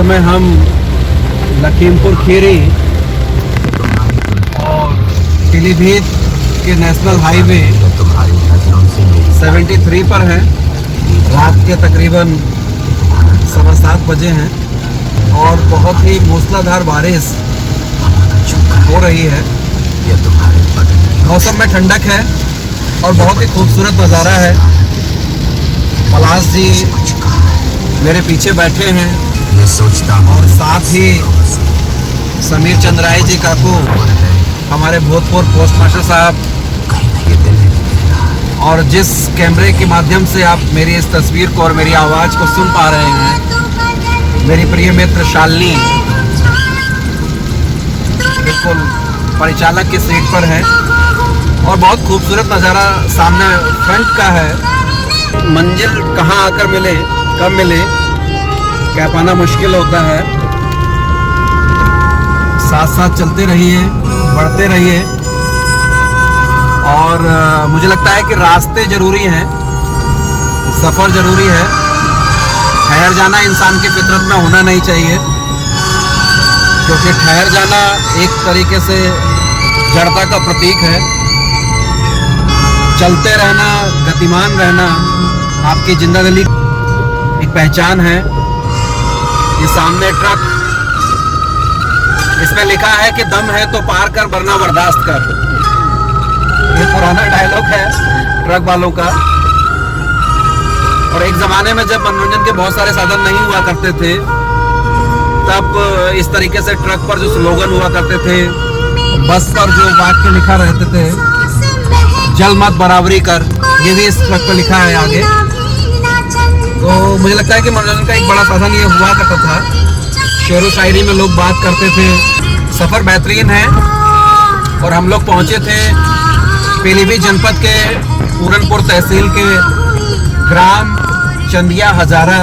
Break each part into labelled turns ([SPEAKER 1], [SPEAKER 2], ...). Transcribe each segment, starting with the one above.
[SPEAKER 1] समय हम लखीमपुर खीरी और पीलीभीत के नेशनल हाईवे 73 पर हैं। रात के तकरीबन 7:15 बजे हैं और बहुत ही मूसलाधार बारिश हो रही है। मौसम में ठंडक है और बहुत ही खूबसूरत नज़ारा है। पलाश जी मेरे पीछे बैठे हैं और साथ ही समीर चंद्राय जी काकू, हमारे भूतपूर्व पोस्ट मास्टर साहब, और जिस कैमरे के माध्यम से आप मेरी इस तस्वीर को और मेरी आवाज़ को सुन पा रहे हैं, मेरी प्रिय मित्र शालिनी बिल्कुल परिचालक की सीट पर है और बहुत खूबसूरत नज़ारा सामने फ्रंट का है। मंजिल कहाँ आकर मिले, कब मिले, कह पाना मुश्किल होता है। साथ साथ चलते रहिए, बढ़ते रहिए और मुझे लगता है कि रास्ते ज़रूरी हैं, सफ़र ज़रूरी है। ठहर जाना इंसान की फितरत में होना नहीं चाहिए, क्योंकि ठहर जाना एक तरीके से जड़ता का प्रतीक है। चलते रहना, गतिमान रहना आपकी जिंदगी एक पहचान है। ये सामने ट्रक, इसमें लिखा है कि दम है तो पार कर वरना बर्दाश्त कर। ये पुराना डायलॉग है ट्रक वालों का। और एक ज़माने में जब मनोरंजन के बहुत सारे साधन नहीं हुआ करते थे, तब इस तरीके से ट्रक पर जो स्लोगन हुआ करते थे, बस पर जो वाक्य लिखा रहते थे, जल मत बराबरी कर, ये भी इस ट्रक पर लिखा है आगे। तो मुझे लगता है कि मनोरंजन का एक बड़ा साधन ये हुआ करता था। शेर व शायरी में लोग बात करते थे। सफ़र बेहतरीन है और हम लोग पहुँचे थे पीलीभीत जनपद के पूरनपुर तहसील के ग्राम चंदिया हजारा,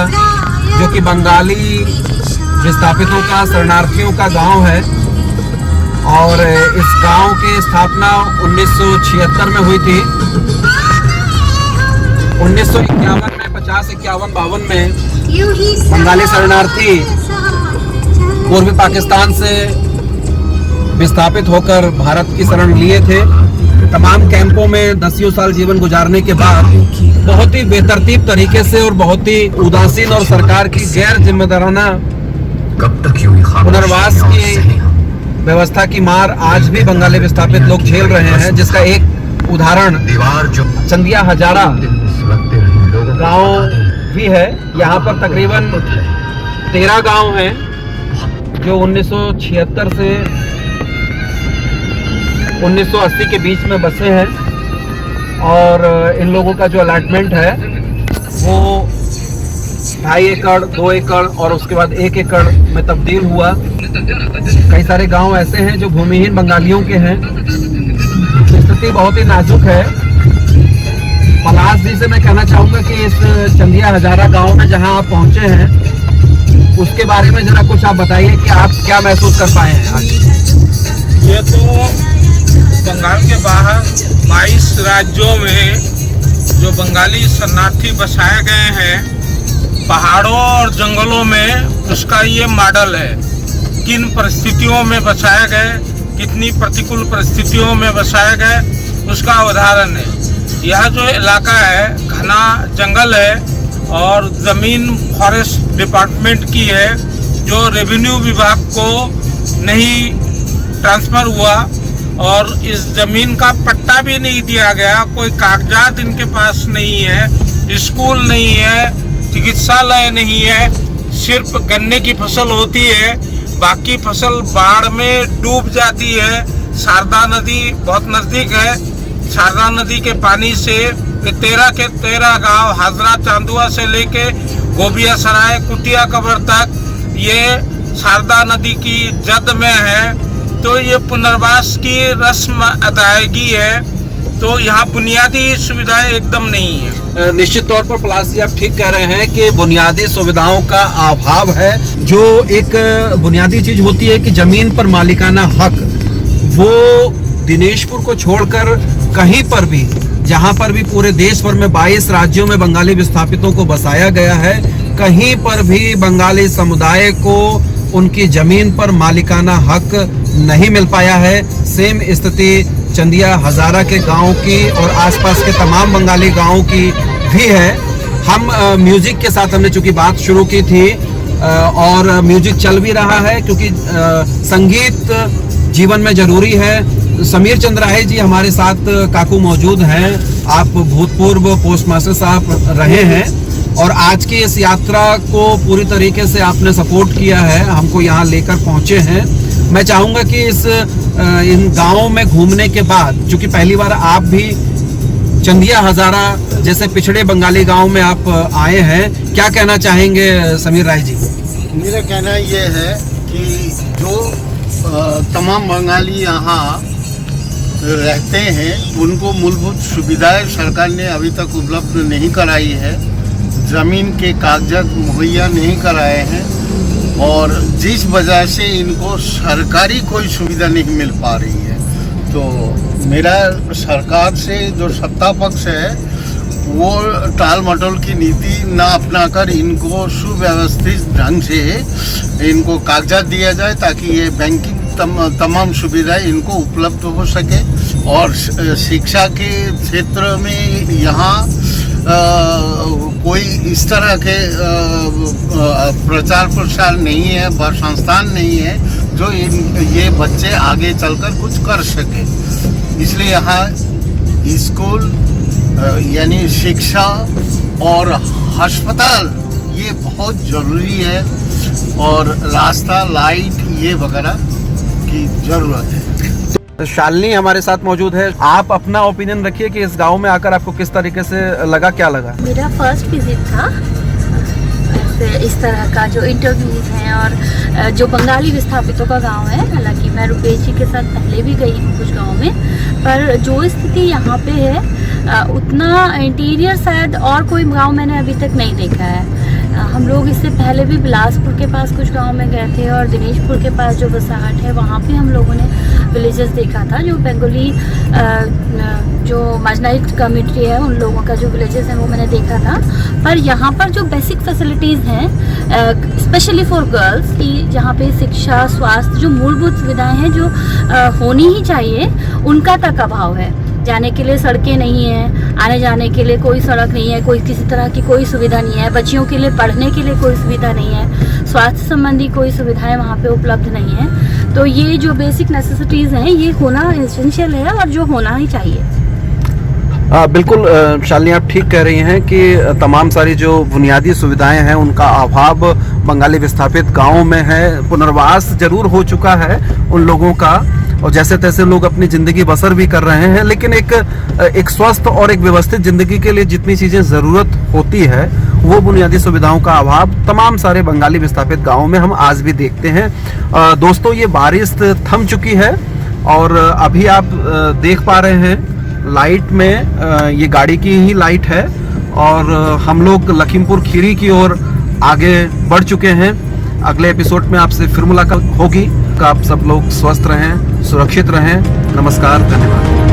[SPEAKER 1] जो कि बंगाली विस्थापितों का, शरणार्थियों का गांव है। और इस गांव की स्थापना 1976 में हुई थी। 1951 में 50, 51, 52 में बंगाली शरणार्थी पूर्वी पाकिस्तान से विस्थापित होकर भारत की शरण लिए थे। तमाम कैंपों में 10 साल जीवन गुजारने के बाद बहुत ही बेतरतीब तरीके से और बहुत ही उदासीन और सरकार की गैर जिम्मेदाराना पुनर्वास की व्यवस्था की मार आज भी बंगाली विस्थापित लोग झेल रहे हैं, जिसका एक उदाहरण चंदिया हजारा गांव भी है। यहाँ पर तकरीबन 13 गांव हैं जो 1976 से 1980 के बीच में बसे हैं। और इन लोगों का जो अलॉटमेंट है वो 2.5 एकड़, 2 एकड़ और उसके बाद 1 एकड़ में तब्दील हुआ। कई सारे गांव ऐसे हैं जो भूमिहीन बंगालियों के हैं। स्थिति बहुत ही नाजुक है। पलाश जी से मैं कहना चाहूँगा कि इस चंदिया हजारा गांव में जहां आप पहुंचे हैं, उसके बारे में जरा कुछ आप बताइए कि आप क्या महसूस कर पाए हैं आज।
[SPEAKER 2] ये तो बंगाल के बाहर 22 राज्यों में जो बंगाली शरणार्थी बसाए गए हैं पहाड़ों और जंगलों में, उसका ये मॉडल है। किन परिस्थितियों में बसाए गए, कितनी प्रतिकूल परिस्थितियों में बसाए गए, उसका उदाहरण है। यह जो इलाका है घना जंगल है और ज़मीन फॉरेस्ट डिपार्टमेंट की है, जो रेवेन्यू विभाग को नहीं ट्रांसफ़र हुआ और इस ज़मीन का पट्टा भी नहीं दिया गया। कोई कागजात इनके पास नहीं है, स्कूल नहीं है, चिकित्सालय नहीं है। सिर्फ गन्ने की फसल होती है, बाकी फसल बाढ़ में डूब जाती है। शारदा नदी बहुत नज़दीक है। शारदा नदी के पानी से 13 के 13 गांव हाजरा चांदुआ से लेके गोबिया सराय कुटिया कबर तक ये शारदा नदी की जद में है। तो ये पुनर्वास की रस्म अदायगी है। तो यहाँ बुनियादी सुविधाएं एकदम नहीं है।
[SPEAKER 1] निश्चित तौर पर पलाश जी आप ठीक कह रहे हैं कि बुनियादी सुविधाओं का अभाव है। जो एक बुनियादी चीज होती है कि जमीन पर मालिकाना हक, वो दिनेशपुर को छोड़कर कहीं पर भी, जहां पर भी पूरे देश भर में 22 राज्यों में बंगाली विस्थापितों को बसाया गया है, कहीं पर भी बंगाली समुदाय को उनकी जमीन पर मालिकाना हक नहीं मिल पाया है। सेम स्थिति चंदिया हजारा के गांव की और आसपास के तमाम बंगाली गांवों की भी है। हम म्यूजिक के साथ हमने चूंकि बात शुरू की थी और म्यूजिक चल भी रहा है क्योंकि संगीत जीवन में जरूरी है। समीर चंद्राहे जी हमारे साथ काकू मौजूद हैं। आप भूतपूर्व पोस्ट मास्टर साहब रहे हैं और आज की इस यात्रा को पूरी तरीके से आपने सपोर्ट किया है, हमको यहाँ लेकर पहुँचे हैं। मैं चाहूँगा कि इन गाँवों में घूमने के बाद, चूँकि पहली बार आप भी चंदिया हजारा जैसे पिछड़े बंगाली गांव में आप आए हैं, क्या कहना चाहेंगे समीर राय जी?
[SPEAKER 3] मेरा कहना ये है कि जो तमाम बंगाली यहाँ रहते हैं उनको मूलभूत सुविधाएं सरकार ने अभी तक उपलब्ध नहीं कराई है, ज़मीन के कागजात मुहैया नहीं कराए हैं और जिस वजह से इनको सरकारी कोई सुविधा नहीं मिल पा रही है। तो मेरा सरकार से जो सत्ता पक्ष है वो टाल मटोल की नीति ना अपनाकर इनको सुव्यवस्थित ढंग से इनको कागजात दिया जाए ताकि ये बैंकिंग तमाम सुविधाएं इनको उपलब्ध हो सके और शिक्षा के क्षेत्र में यहाँ कोई इस तरह के प्रचार प्रसार नहीं है, संस्थान नहीं है जो ये बच्चे आगे चलकर कुछ कर सके। इसलिए यहाँ स्कूल यानी शिक्षा और अस्पताल ये बहुत ज़रूरी है और रास्ता, लाइट ये वगैरह की ज़रूरत है।
[SPEAKER 1] शालिनी हमारे साथ मौजूद है। आप अपना ओपिनियन रखिए कि इस गांव में आकर आपको किस तरीके से लगा, क्या लगा?
[SPEAKER 4] मेरा फर्स्ट विजिट था इस तरह का, जो इंटरव्यूज हैं और जो बंगाली विस्थापितों का गांव है। हालांकि मैं रुपेश जी के साथ पहले भी गई हूँ कुछ गाँव में, पर जो स्थिति यहाँ पे है उतना इंटीरियर शायद और कोई गांव मैंने अभी तक नहीं देखा है। हम लोग इससे पहले भी बिलासपुर के पास कुछ गांव में गए थे और दिनेशपुर के पास जो बसाहट है वहाँ पे हम लोगों ने विलेजेस देखा था। जो बंगाली जो मार्जिनाइज्ड कम्युनिटी है उन लोगों का जो विलेजेस है वो मैंने देखा था। पर यहाँ पर जो बेसिक फैसिलिटीज़ हैं स्पेशली फॉर गर्ल्स की, जहाँ पे शिक्षा, स्वास्थ्य, जो मूलभूत सुविधाएं हैं जो होनी ही चाहिए, उनका तक अभाव है। जाने के लिए सड़कें नहीं है, आने जाने के लिए कोई सड़क नहीं है, कोई किसी तरह की कोई सुविधा नहीं है, बच्चियों के लिए पढ़ने के लिए कोई सुविधा नहीं है, स्वास्थ्य संबंधी कोई सुविधाएं वहाँ पे उपलब्ध नहीं है। तो ये जो बेसिक नेसेसिटीज़ हैं ये होना एसेंशियल है और जो होना ही चाहिए।
[SPEAKER 1] बिल्कुल शालिनी, आप ठीक कह रही हैं कि तमाम सारी जो बुनियादी सुविधाएं हैं उनका अभाव बंगाली विस्थापित गांवों में है। पुनर्वास जरूर हो चुका है उन लोगों का और जैसे तैसे लोग अपनी ज़िंदगी बसर भी कर रहे हैं, लेकिन एक स्वस्थ और एक व्यवस्थित ज़िंदगी के लिए जितनी चीज़ें ज़रूरत होती है वो बुनियादी सुविधाओं का अभाव तमाम सारे बंगाली विस्थापित गाँवों में हम आज भी देखते हैं। दोस्तों, ये बारिश थम चुकी है और अभी आप देख पा रहे हैं लाइट में ये गाड़ी की ही लाइट है और हम लोग लखीमपुर खीरी की ओर आगे बढ़ चुके हैं। अगले एपिसोड में आपसे फिर मुलाकात होगी। आप सब लोग स्वस्थ रहें, सुरक्षित रहें। नमस्कार, धन्यवाद।